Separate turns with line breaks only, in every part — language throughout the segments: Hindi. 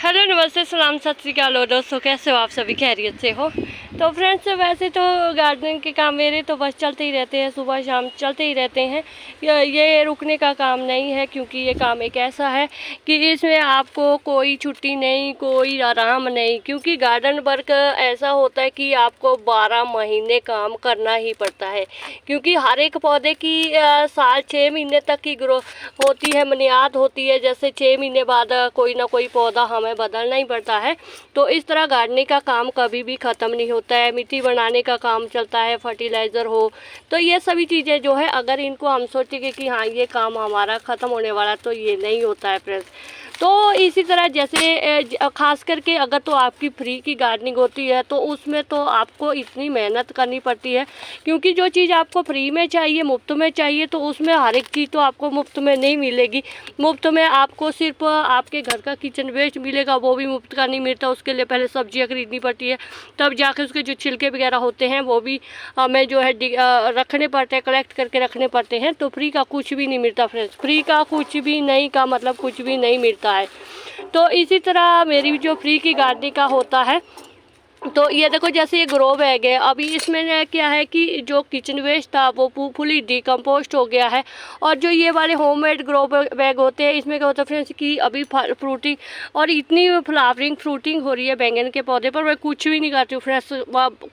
हेलो नमस्ते सलाम सत श्री अकाल और दोस्तों, कैसे हो आप? सभी खैरियत से हो? तो फ्रेंड्स, वैसे तो गार्डनिंग के काम मेरे तो बस चलते ही रहते हैं, सुबह शाम चलते ही रहते हैं। ये रुकने का काम नहीं है, क्योंकि ये काम एक ऐसा है कि इसमें आपको कोई छुट्टी नहीं, कोई आराम नहीं, क्योंकि गार्डन वर्क ऐसा होता है कि आपको 12 महीने काम करना ही पड़ता है। क्योंकि हर एक पौधे की साल 6 महीने तक की ग्रो होती है, बुनियाद होती है। जैसे 6 महीने बाद कोई ना कोई पौधा हमें बदलना ही पड़ता है। तो इस तरह गार्डनिंग का काम कभी भी ख़त्म नहीं होता है। मिट्टी बनाने का काम चलता है, फर्टिलाइज़र हो, तो ये सभी चीज़ें जो है, अगर इनको हम सोचेंगे कि हाँ ये काम हमारा ख़त्म होने वाला, तो ये नहीं होता है फ्रेंड्स। तो इसी तरह जैसे ख़ास करके अगर तो आपकी फ्री की गार्डनिंग होती है, तो उसमें तो आपको इतनी मेहनत करनी पड़ती है, क्योंकि जो चीज़ आपको फ्री में चाहिए, मुफ्त में चाहिए, तो उसमें हर एक चीज़ तो आपको मुफ्त में नहीं मिलेगी। मुफ्त में आपको सिर्फ आपके घर का किचन वेस्ट मिलेगा, वो भी मुफ्त का नहीं मिलता। उसके लिए पहले सब्जियां खरीदनी पड़ती है, तब जाके उसके जो छिलके वगैरह होते हैं वो भी हमें जो है रखने पड़ते हैं, कलेक्ट करके रखने पड़ते हैं। तो फ्री का कुछ भी नहीं मिलता फ्रेंड्स, फ्री का कुछ भी नहीं का मतलब कुछ भी नहीं मिलता है। तो इसी तरह मेरी जो फ्री की गार्डनिंग का होता है, तो ये देखो जैसे ये ग्रो बैग है, अभी इसमें क्या है कि जो किचन वेस्ट था वो फुली डिकम्पोस्ट हो गया है। और जो ये वाले होममेड ग्रो बैग होते हैं, इसमें क्या होता है फ्रेंड्स कि अभी फ्रूटिंग और इतनी फ्लावरिंग फ्रूटिंग हो रही है बैंगन के पौधे पर, मैं कुछ भी नहीं करती हूँ फ्रेंड्स,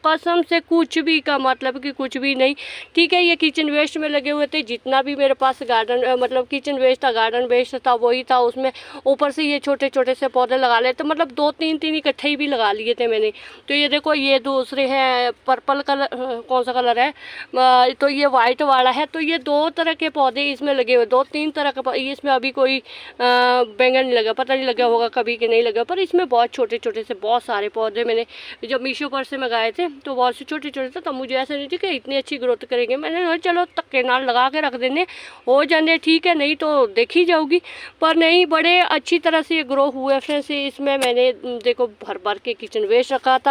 कसम से कुछ भी का मतलब कि कुछ भी नहीं। ठीक है, ये किचन वेस्ट में लगे हुए थे, जितना भी मेरे पास गार्डन मतलब किचन वेस्ट था, गार्डन वेस्ट था, वही था। उसमें ऊपर से ये छोटे छोटे से पौधे लगा लेते, मतलब 2-3 इकट्ठे ही भी लगा लिए थे मैंने। तो ये देखो, ये दूसरे हैं पर्पल कलर, कौन सा कलर है, तो ये वाइट वाला है। तो ये 2 तरह के पौधे इसमें लगे हुए, 2-3 तरह का। इसमें अभी कोई बैंगन नहीं लगा, पता नहीं लगा होगा कभी कि नहीं लगा, पर इसमें बहुत छोटे छोटे से बहुत सारे पौधे मैंने जब मीशो पर से मंगाए थे, तो बहुत से छोटे छोटे थे। तब मुझे ऐसा नहीं थी कि इतनी अच्छी ग्रोथ करेंगे। मैंने कहा चलो तक्के नाल लगा के रख देने, हो जाने, ठीक है, नहीं तो देखी जाऊगी। पर नहीं, बड़े अच्छी तरह से ये ग्रो हुए फ्रेंड्स। इसमें मैंने देखो भर भर के किचन वेस्ट रखा था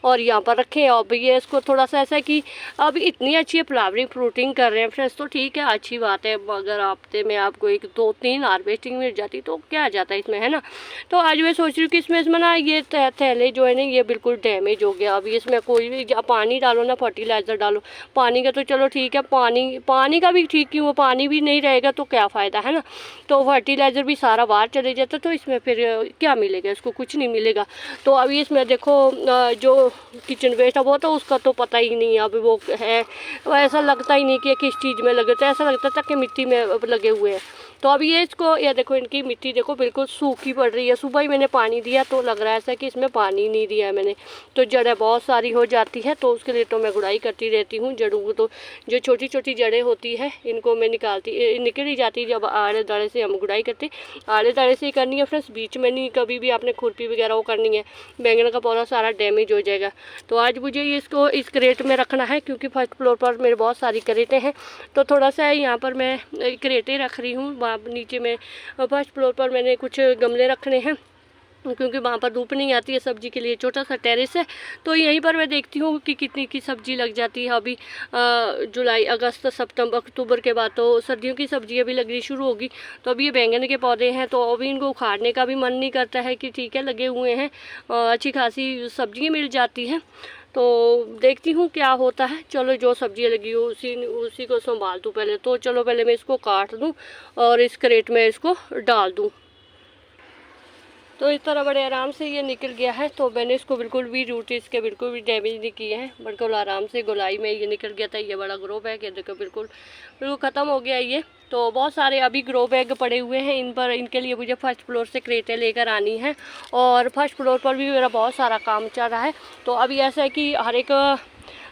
और यहाँ पर रखे। अब ये इसको थोड़ा सा ऐसा कि अब इतनी अच्छी फ्लावरिंग फ्रूटिंग कर रहे हैं फ्रेंड्स, तो ठीक है, अच्छी बात है। अगर हफ्ते में आपको 1-2-3 हार्वेस्टिंग मिल जाती तो क्या आ जाता है इसमें, है ना। तो आज मैं सोच रही हूँ कि इसमें ना ये थैले जो है ना, ये बिल्कुल डैमेज हो गया। अभी इसमें कोई भी पानी डालो ना, फर्टिलाइज़र डालो, पानी का तो चलो ठीक है, पानी का भी ठीक, क्यों पानी भी नहीं रहेगा तो क्या फ़ायदा, है ना। तो फर्टिलाइज़र भी सारा बाहर चले जाता, तो इसमें फिर क्या मिलेगा, इसको कुछ नहीं मिलेगा। तो अभी इसमें देखो जो किचन वेस्ट है वो तो उसका तो पता ही नहीं है अभी वो है, वो ऐसा लगता ही नहीं कि किस चीज़ में लगे, तो ऐसा लगता था कि मिट्टी में लगे हुए हैं। तो अब ये इसको, ये देखो इनकी मिट्टी देखो बिल्कुल सूखी पड़ रही है। सुबह ही मैंने पानी दिया तो लग रहा है ऐसा कि इसमें पानी नहीं दिया है मैंने, तो जड़ें बहुत सारी हो जाती है। तो उसके लिए तो मैं गुड़ाई करती रहती हूँ जड़ों को। तो जो छोटी छोटी जड़ें होती है इनको मैं निकल ही जाती है जब आड़े दाड़े से हम गुड़ाई करते। आड़े दाड़े से ही करनी है फ्रेंड्स, बीच में नहीं कभी भी आपने खुरपी वगैरह वो करनी है, बैंगन का पौधा सारा डैमेज हो जाएगा। तो आज मुझे इसको इस क्रेट में रखना है, क्योंकि फर्स्ट फ्लोर पर मेरे बहुत सारी क्रेटें हैं। तो थोड़ा सा यहाँ पर मैं क्रेटें रख रही हूँ, नीचे में फर्स्ट फ्लोर पर मैंने कुछ गमले रखने हैं, क्योंकि वहाँ पर धूप नहीं आती है। सब्जी के लिए छोटा सा टेरेस है, तो यहीं पर मैं देखती हूँ कि कितनी की सब्जी लग जाती है। अभी जुलाई, अगस्त, सितंबर, अक्टूबर के बाद तो सर्दियों की सब्जियाँ भी लगनी शुरू होगी। तो अभी ये बैंगन के पौधे हैं, तो अभी इनको उखाड़ने का भी मन नहीं करता है कि ठीक है लगे हुए हैं, अच्छी खासी सब्जियाँ मिल जाती हैं। तो देखती हूँ क्या होता है। चलो, जो सब्जियाँ लगी हो उसी को संभाल दूँ पहले। तो चलो पहले मैं इसको काट दूँ और इस क्रेट में इसको डाल दूँ। तो इस तरह बड़े आराम से ये निकल गया है। तो मैंने इसको बिल्कुल भी रूट इसके बिल्कुल भी डैमेज नहीं किए हैं, बिल्कुल आराम से गोलाई में ये निकल गया था। ये बड़ा ग्रो बैग है, देखो बिल्कुल बिल्कुल ख़त्म हो गया ये। तो बहुत सारे अभी ग्रो बैग पड़े हुए हैं, इन पर इनके लिए मुझे फर्स्ट फ्लोर से क्रेटें लेकर आनी है। और फर्स्ट फ्लोर पर भी मेरा बहुत सारा काम चल रहा है। तो अभी ऐसा है कि हर एक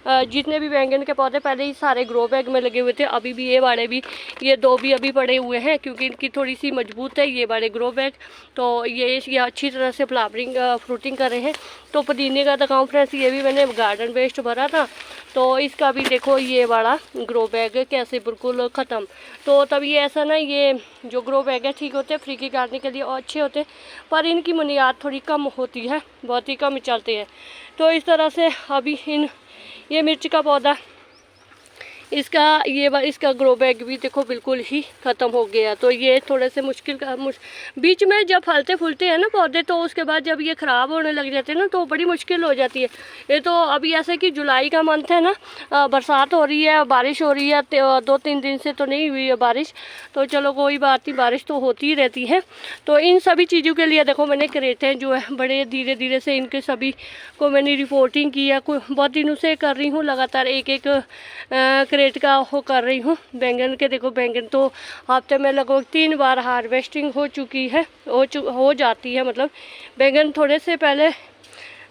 जितने भी बैंगन के पौधे पहले ही सारे ग्रो बैग में लगे हुए थे, अभी भी ये वाले भी, ये 2 भी अभी पड़े हुए हैं, क्योंकि इनकी थोड़ी सी मजबूत है ये वाले ग्रो बैग। तो ये अच्छी तरह से फ्लावरिंग फ्रूटिंग कर रहे हैं। तो पुदीने का दिखाऊं फ्रेंड्स, ये भी मैंने गार्डन वेस्ट भरा था, तो इसका भी देखो ये वाला ग्रो बैग कैसे बिल्कुल ख़त्म। तो तभी ऐसा ना, ये जो ग्रो बैग है ठीक होते हैं फ्री की गार्डनिंग के लिए और अच्छे होते हैं, पर इनकी बुनियाद थोड़ी कम होती है, बहुत ही कम चलते हैं। तो इस तरह से अभी ये मिर्च का पौधा, इसका ग्रो बैग भी देखो बिल्कुल ही ख़त्म हो गया। तो ये थोड़े से बीच में जब फलते फूलते हैं ना पौधे, तो उसके बाद जब ये ख़राब होने लग जाते हैं ना तो बड़ी मुश्किल हो जाती है। ये तो अभी ऐसे कि जुलाई का मंथ है ना, बरसात हो रही है, बारिश हो रही है, 2-3 दिन से तो नहीं हुई है बारिश, तो चलो कोई बात नहीं, बारिश तो होती ही रहती है। तो इन सभी चीज़ों के लिए देखो मैंने करेटें जो है बड़े धीरे धीरे से इनके सभी को मैंने रिपोर्टिंग की है, बहुत दिनों से कर रही हूँ, लगातार एक करेट का वो कर रही हूँ। बैंगन के देखो, बैंगन तो हफ्ते में लगभग 3 बार हार्वेस्टिंग हो चुकी है, हो जाती है। मतलब बैंगन थोड़े से पहले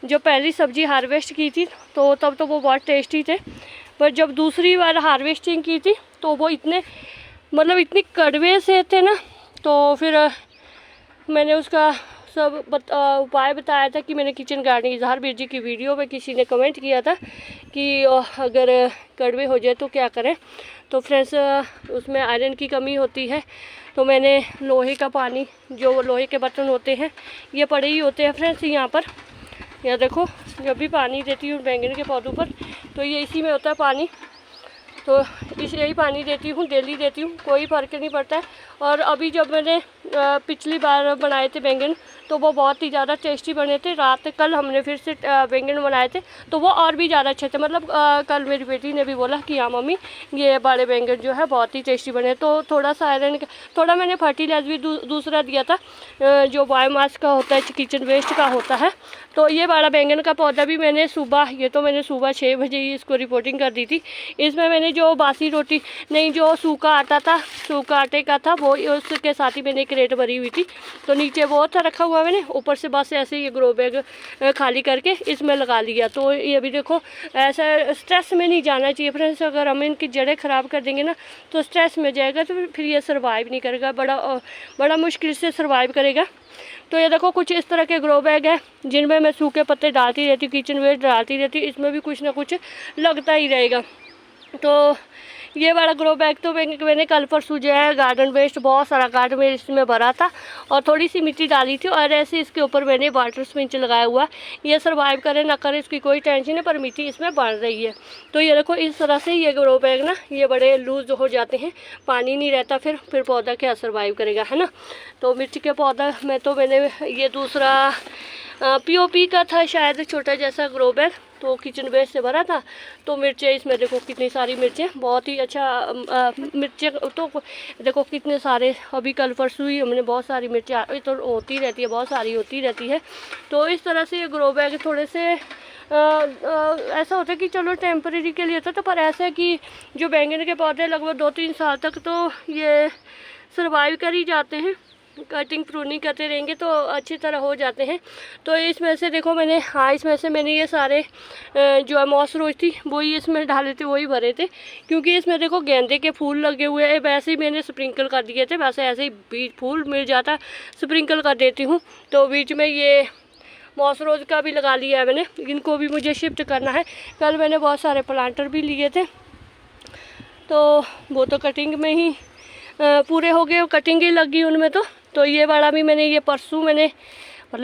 जो पहली सब्ज़ी हार्वेस्ट की थी तो तब तो वो बहुत टेस्टी थे, पर जब दूसरी बार हार्वेस्टिंग की थी तो वो इतने इतने कड़वे से थे ना, तो फिर मैंने उसका सब उपाय बताया था कि मैंने किचन गार्डनिंग इजहार बीर जी की वीडियो में किसी ने कमेंट किया था कि अगर कड़वे हो जाए तो क्या करें। तो फ्रेंड्स उसमें आयरन की कमी होती है, तो मैंने लोहे का पानी, जो लोहे के बर्तन होते हैं ये पड़े ही होते हैं फ्रेंड्स यहाँ पर। यह देखो, जब भी पानी देती हूँ बैंगन के पौधों पर तो ये इसी में होता है पानी, तो यही पानी देती हूँ, डेली देती हूँ, कोई फ़र्क नहीं पड़ता है। और अभी जब मैंने पिछली बार बनाए थे बैंगन तो वो बहुत ही ज़्यादा टेस्टी बने थे। कल हमने फिर से बैंगन बनाए थे तो वो और भी ज़्यादा अच्छे थे। कल मेरी बेटी ने भी बोला कि हाँ मम्मी ये बड़े बैंगन जो है बहुत ही टेस्टी बने। तो थोड़ा सा आयरन, थोड़ा मैंने फर्टिलाइजर भी दूसरा दिया था, जो बायोमास का होता है, किचन वेस्ट का होता है। तो ये बड़ा बैंगन का पौधा भी मैंने सुबह 6 बजे ही इसको रिपोर्टिंग कर दी थी। इसमें मैंने जो बासी रोटी नहीं, जो सूखा आटा था, सूखा आटे का था, वो उसके साथ ही मैंने क्रेट भरी हुई थी। तो नीचे वो था रखा हुआ मैंने, ऊपर से बस ऐसे ये ग्रो बैग खाली करके इसमें लगा लिया। तो ये भी देखो, ऐसा स्ट्रेस में नहीं जाना चाहिए फ्रेंड्स। अगर हम इनकी जड़ें ख़राब कर देंगे ना तो स्ट्रेस में जाएगा, तो फिर ये सर्वाइव नहीं करेगा, बड़ा मुश्किल से सर्वाइव करेगा। तो ये देखो कुछ इस तरह के ग्रो बैग है जिनमें मैं सूखे पत्ते डालती रहती हूँ, किचन वेस्ट डालती रहती हूँ, इसमें भी कुछ ना कुछ लगता ही रहेगा। तो ये वाला ग्रो बैग तो मैंने कल परसों जो है गार्डन वेस्ट बहुत सारा गार्डन में इसमें भरा था और थोड़ी सी मिट्टी डाली थी, और ऐसे इसके ऊपर मैंने वाटर स्पिंच लगाया हुआ। ये सर्वाइव करे ना करे इसकी कोई टेंशन नहीं, पर मिट्टी इसमें बढ़ रही है। तो ये देखो इस तरह से ये ग्रो बैग ना ये बड़े लूज हो जाते हैं, पानी नहीं रहता, फिर पौधा क्या सर्वाइव करेगा, है ना। तो मिर्ची के पौधा में तो मैंने ये दूसरा POP का था शायद, छोटा जैसा ग्रो बैग, तो किचन वेस्ट से भरा था। तो मिर्चें इसमें देखो कितनी सारी मिर्चें, बहुत ही अच्छा मिर्चें, तो देखो कितने सारे, अभी कल परसों ही हमने बहुत सारी मिर्चें तो होती रहती है, बहुत सारी होती रहती है। तो इस तरह से ये ग्रो बैग थोड़े से ऐसा होता है कि चलो टेम्परेरी के लिए होता है, तो पर ऐसा है कि जो बैंगन के पौधे लगभग 2-3 साल तक तो ये सर्वाइव कर ही जाते हैं। कटिंग प्रूनिंग करते रहेंगे तो अच्छी तरह हो जाते हैं। तो इसमें से देखो इसमें से मैंने ये सारे जो मॉस रोज थी वही इसमें डाले थे, वही भरे थे, क्योंकि इसमें देखो गेंदे के फूल लगे हुए हैं। वैसे ही मैंने स्प्रिंकल कर दिए थे, वैसे ऐसे ही बीज फूल मिल जाता स्प्रिंकल कर देती हूँ। तो बीच में ये मॉस रोज का भी लगा लिया है मैंने, इनको भी मुझे शिफ्ट करना है। कल मैंने बहुत सारे प्लांटर भी लिए थे, तो वो तो कटिंग में ही पूरे हो गए, कटिंग ही लगी उनमें। तो ये वाला भी मैंने ये परसों मैंने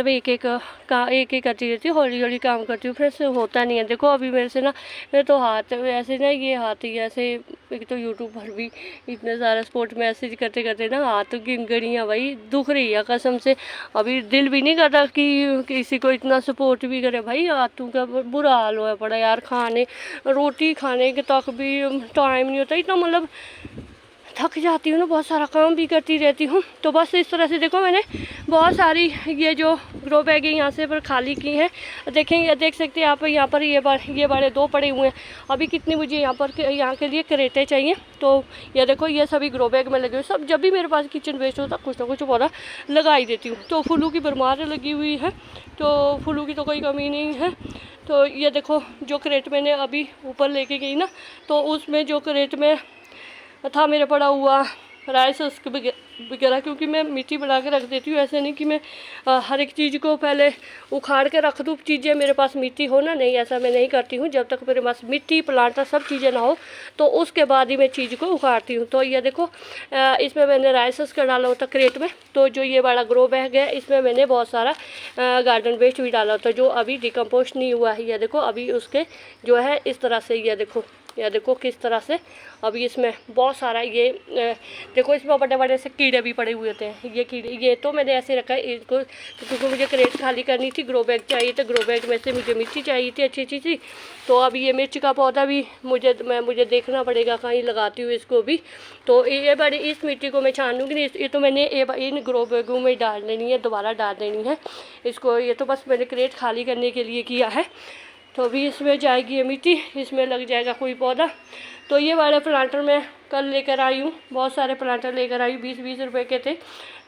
एक एक करती रहती हूँ, हौली हौली काम करती हूँ, फिर से होता नहीं है। देखो अभी मेरे से ना मेरे तो हाथ ऐसे ना, ये हाथ ही ऐसे, एक तो यूट्यूब पर भी इतने सारे स्पोर्ट मैसेज करते करते ना हाथ की गड़ियाँ भाई दुख रही है कसम से। अभी दिल भी नहीं करता कि किसी को इतना सपोर्ट भी करे, भाई हाथों का बुरा हाल हुआ पड़ा यार, रोटी खाने के तक भी टाइम नहीं होता, इतना थक जाती हूँ ना, बहुत सारा काम भी करती रहती हूँ। तो बस इस तरह से देखो मैंने बहुत सारी ये जो ग्रो बैग है यहाँ से पर खाली की हैं। देख सकते हैं आप यहाँ पर ये बड़े 2 पड़े हुए हैं। अभी कितनी मुझे यहाँ के लिए करेटे चाहिए। तो ये देखो ये सभी ग्रो बैग में लगे हुए सब, जब भी मेरे पास किचन वेस्ट होता कुछ ना कुछ पौधा लगा ही देती हूँ। तो फूलों की भरमार लगी हुई है, तो फूलों की तो कोई कमी नहीं है। तो ये देखो जो करेट मैंने अभी ऊपर लेके गई ना, तो उसमें जो करेट में था मेरे पड़ा हुआ राइस वगैरह, क्योंकि मैं मिट्टी बना के रख देती हूँ। ऐसे नहीं कि मैं हर एक चीज़ को पहले उखाड़ के रख दूँ, चीज़ें मेरे पास मिट्टी हो ना, नहीं ऐसा मैं नहीं करती हूँ। जब तक मेरे पास मिट्टी प्लांटर सब चीज़ें ना हो तो उसके बाद ही मैं चीज़ को उखाड़ती हूँ। तो ये देखो इसमें मैंने राइस का डाला होता क्रेट में। तो जो ये बड़ा ग्रो बैग है इसमें मैंने बहुत सारा गार्डन वेस्ट भी डाला होता जो अभी डिकम्पोस्ट नहीं हुआ है। ये देखो अभी उसके जो है इस तरह से, ये देखो या देखो किस तरह से अभी इसमें बहुत सारा ये देखो इसमें बड़े बड़े से कीड़े भी पड़े हुए थे। ये कीड़े ये तो मैंने ऐसे रखा है इनको क्योंकि मुझे क्रेट खाली करनी थी, ग्रो बैग चाहिए था, ग्रो बैग में से मुझे मिर्ची चाहिए थी अच्छी अच्छी सी। तो अब ये मिर्च का पौधा भी मुझे देखना पड़ेगा कहीं लगाती हूँ इसको भी। तो ये बड़ी इस मिट्टी को मैं छानूंगी नहीं, ये तो मैंने इन ग्रो बैगों में डाल देनी है, दोबारा डाल देनी है इसको। ये तो बस मैंने क्रेट खाली करने के लिए किया है। तो अभी इसमें जाएगी ये मिट्टी, इसमें लग जाएगा कोई पौधा। तो ये वाले प्लांटर मैं कल लेकर आई हूँ, बहुत सारे प्लांटर लेकर आई हूँ, 20-20 रुपए के थे।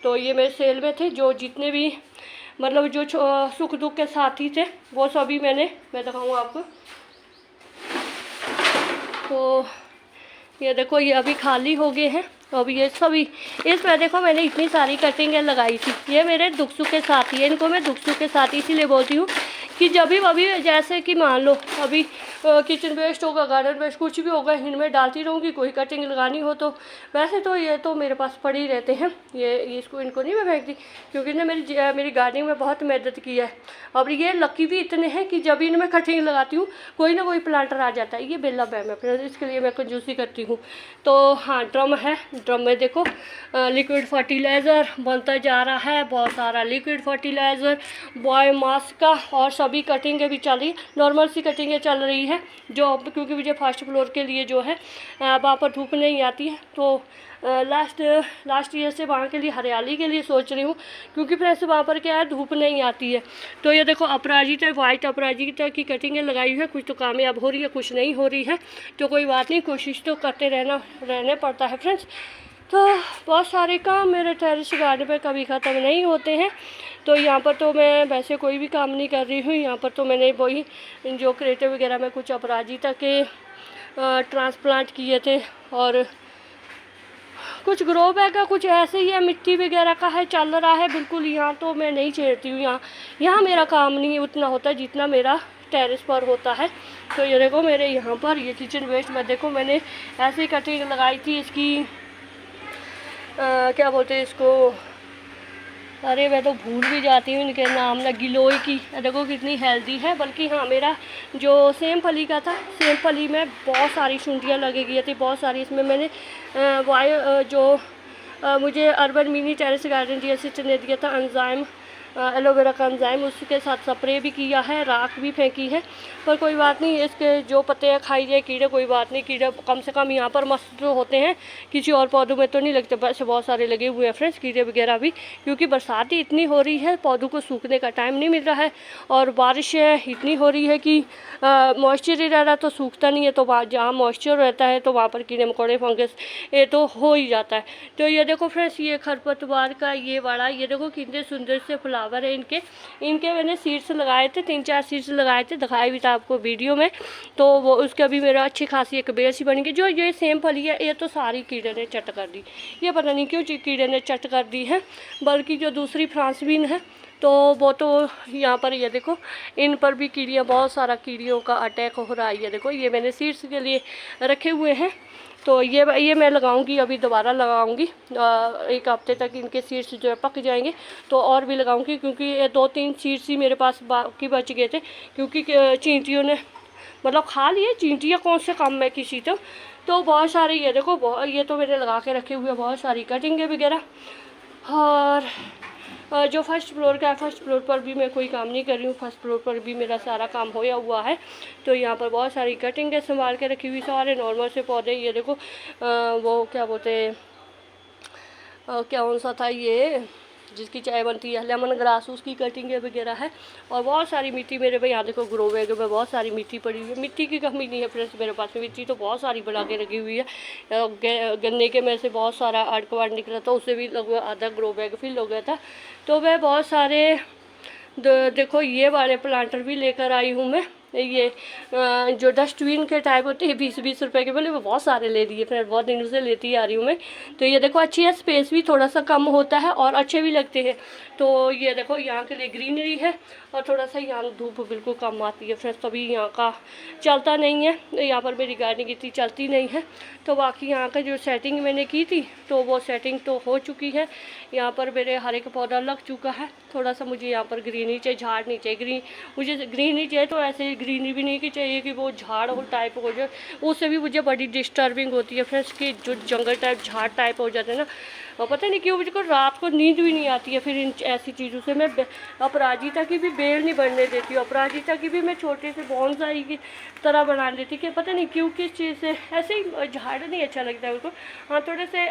तो ये मेरे सेल में थे, जो जितने भी मतलब जो सुख दुख के साथी थे वो सभी मैं दिखाऊँ आपको। तो ये देखो ये अभी खाली हो गए हैं। अभी ये सभी इसमें देखो मैंने इतनी सारी कटिंगें लगाई थी, ये मेरे दुख सुख के साथी है। इनको मैं दुख सुख के साथी इसीलिए बोलती हूँ कि जब भी अभी जैसे कि मान लो अभी किचन वेस्ट होगा, गार्डन वेस्ट कुछ भी होगा, इनमें डालती रहूँगी। कोई कटिंग लगानी हो तो वैसे तो ये तो मेरे पास पड़े ही रहते हैं। ये इसको इनको नहीं मैं फेंकती क्योंकि इन्हें मेरी गार्डनिंग में बहुत मदद की है। अब ये लकी भी इतने हैं कि जब इनमें कटिंग लगाती हूँ कोई ना कोई प्लांटर आ जाता है। ये बेला बैम है फिर इसके लिए मैं कंजूसी करती हूँ। तो हाँ ड्रम है, ड्रम में देखो लिक्विड फर्टिलाइज़र बनता जा रहा है, बहुत सारा लिक्विड फर्टिलाइज़र, बायोमास का, और सभी कटिंगें भी चल रही है, नॉर्मल सी कटिंगें चल रही है जो क्योंकि मुझे फर्स्ट फ्लोर के लिए जो है वहाँ पर धूप नहीं आती है। तो लास्ट ईयर से वहाँ के लिए हरियाली के लिए सोच रही हूँ क्योंकि फिर ऐसे वहाँ पर क्या है धूप नहीं आती है। तो ये देखो अपराजिता, वाइट अपराजिता की कटिंगें लगाई हुई है, कुछ तो कामयाब हो रही है कुछ नहीं हो रही है। तो कोई बात नहीं, कोशिश तो करते रहने पड़ता है फ्रेंड्स। तो बहुत सारे काम मेरे टेरेस गार्डन पे कभी ख़त्म नहीं होते हैं। तो यहाँ पर तो मैं वैसे कोई भी काम नहीं कर रही हूँ, यहाँ पर तो मैंने वही जो क्रेटे वगैरह में कुछ अपराजिता के ट्रांसप्लांट किए थे और कुछ ग्रो बैग का कुछ ऐसे ही है, मिट्टी वगैरह का है, चल रहा है बिल्कुल। यहाँ तो मैं नहीं छेड़ती हूँ, यहाँ मेरा काम नहीं उतना होता जितना मेरा टेरेस पर होता है। तो ये देखो मेरे यहाँ पर ये किचन वेस्ट में देखो मैंने ऐसी कटिंग लगाई थी इसकी क्या बोलते हैं इसको, अरे मैं तो भूल भी जाती हूँ इनके नाम ना, गिलोय की। देखो कितनी हेल्दी है। बल्कि हाँ मेरा जो सेम फली का था, सेम फली में बहुत सारी शुंठियाँ लगी गई थी, बहुत सारी। इसमें मैंने मुझे urban mini terrace garden DSC ने दिया था एंजाइम, एलोवेरा का एंजाइम, उसके साथ स्प्रे भी किया है, राख भी फेंकी है। पर कोई बात नहीं, इसके जो पत्ते खाई जाए कीड़े, कोई बात नहीं, कीड़े कम से कम यहाँ पर मस्त तो होते हैं, किसी और पौधों में तो नहीं लगते। वैसे बहुत सारे लगे हुए हैं फ्रेंड्स कीड़े वगैरह भी, क्योंकि बरसात ही इतनी हो रही है, पौधों को सूखने का टाइम नहीं मिल रहा है, और बारिश इतनी हो रही है कि मॉइस्चर ही रह रहा तो सूखता नहीं है। तो जहाँ मॉइस्चर रहता है तो वहाँ पर कीड़े मकोड़े फंगस ये तो हो ही जाता है। तो ये देखो फ्रेंड्स ये खरपतवार का ये वाला, ये देखो कितने सुंदर से फ्लावर है इनके मैंने सीड्स लगाए थे, 3-4 सीड्स लगाए थे, दिखाए भी था आपको वीडियो में। तो वो उसका भी मेरा अच्छी खासी एक बेस ही बन गई। जो ये सेम फली है ये तो सारी कीड़े ने चट कर दी, ये पता नहीं क्यों कीड़े ने चट कर दी है। बल्कि जो दूसरी फ्रांसबीन है तो वो तो यहाँ पर ये देखो इन पर भी कीड़ियाँ, बहुत सारा कीड़ियों का अटैक हो रहा है। ये देखो ये मैंने सीड्स के लिए रखे हुए हैं। तो ये मैं लगाऊंगी, अभी दोबारा लगाऊंगी, एक हफ्ते तक इनके सीड्स जो है पक जाएंगे तो और भी लगाऊंगी, क्योंकि ये 2-3 सीड्स ही मेरे पास बाकी बच गए थे, क्योंकि चींटियों ने मतलब खा लिए। चींटियाँ कौन से काम में किसी तो बहुत सारे ये देखो ये तो मैंने लगा के रखे हुए बहुत सारी कटिंगें वगैरह। और जो फर्स्ट फ्लोर का है, फर्स्ट फ्लोर पर भी मैं कोई काम नहीं कर रही हूँ, फर्स्ट फ्लोर पर भी मेरा सारा काम होया हुआ है। तो यहाँ पर बहुत सारी कटिंगें संभाल के रखी हुई, सारे नॉर्मल से पौधे। ये देखो वो क्या बोलते हैं कौन सा था ये जिसकी चाय बनती है, लेमन ग्रास, उसकी कटिंगें वगैरह है। और बहुत सारी मिट्टी मेरे भाई यहाँ देखो ग्रो बैग में बहुत सारी मिट्टी पड़ी हुई है। मिट्टी की कमी नहीं है फ्रेंड्स मेरे पास, मिट्टी तो बहुत सारी बना के रखी हुई है। गन्ने के में से बहुत सारा अड़कवाड़ निकला था, उससे भी लगभग आधा ग्रो बैग फिल हो गया था। तो मैं बहुत सारे देखो ये वाले प्लांटर भी लेकर आई हूँ मैं। ये जो डस्टबिन के टाइप होते हैं 20-20 रुपए के, बोले वो बहुत सारे ले दिए, फिर बहुत दिनों से लेती आ रही हूँ मैं। तो ये देखो अच्छी है, स्पेस भी थोड़ा सा कम होता है और अच्छे भी लगते हैं। तो ये देखो यहाँ के लिए ग्रीनरी है और थोड़ा सा यहाँ धूप बिल्कुल कम आती है फ्रेंड्स, तभी यहाँ का चलता नहीं है, यहाँ पर मेरी गार्डनिंग इतनी चलती नहीं है। तो बाकी यहाँ का जो सेटिंग मैंने की थी तो वो सेटिंग तो हो चुकी है, यहाँ पर मेरे हर एक पौधा लग चुका है। थोड़ा सा मुझे यहाँ पर ग्रीनरी चाहिए, झाड़ नहीं चाहिए। मुझे ग्रीनरी चाहिए तो ऐसे ग्रीनरी भी नहीं कि चाहिए कि वो झाड़ हो टाइप हो जाए, उससे भी मुझे बड़ी डिस्टर्बिंग होती है फ्रेंड्स कि जो जंगल टाइप झाड़ टाइप हो जाते हैं ना, और पता नहीं क्यों मुझको रात को नींद भी नहीं आती है। फिर इन ऐसी चीज़ों से मैं अपराजिता की भी बेल नहीं बनने देती हूँ, अपराजिता की भी मैं छोटे से बॉन्साई की तरह बना देती कि पता नहीं क्यों किस चीज़ से, ऐसे ही झाड़ नहीं अच्छा लगता है उनको। हाँ थोड़े से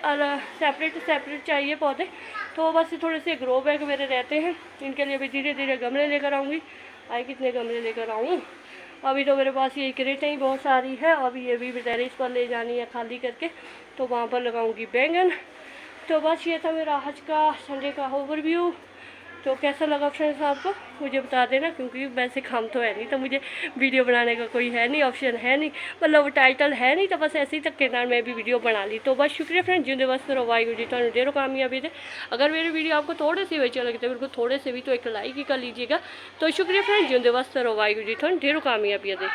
सेपरेट चाहिए पौधे, तो बस थोड़े से ग्रो बैग मेरे रहते हैं, इनके लिए भी धीरे धीरे गमले लेकर आऊँगी। कितने गमले लेकर आऊँ, अभी तो मेरे पास ये क्रेटें ही बहुत सारी है, अभी ये भी टेरेस पर ले जानी है खाली करके, तो वहाँ पर लगाऊंगी बैंगन। तो बस ये था मेरा आज का संडे का ओवरव्यू। तो कैसा लगा फ्रेंड्स आपको मुझे बता देना, क्योंकि वैसे काम तो है नहीं, तो मुझे वीडियो बनाने का कोई है नहीं, ऑप्शन है नहीं, मतलब टाइटल है नहीं, तो बस ऐसे ही तक के नाल मैं भी वीडियो बना ली। तो बस शुक्रिया फ्रेंड्स, जिंदे बस करो वाहिगुरू जी तुहानू देरो कामयाबी दे। अगर मेरी वीडियो आपको थोड़े से भी अच्छे लगते हैं, बिल्कुल थोड़े से भी, तो एक लाइक ही कर लीजिएगा। तो शुक्रिया फ्रेंड्स, जिंदे बस करो वाहिगुरू जी तुहानू देरो कामयाबी दे।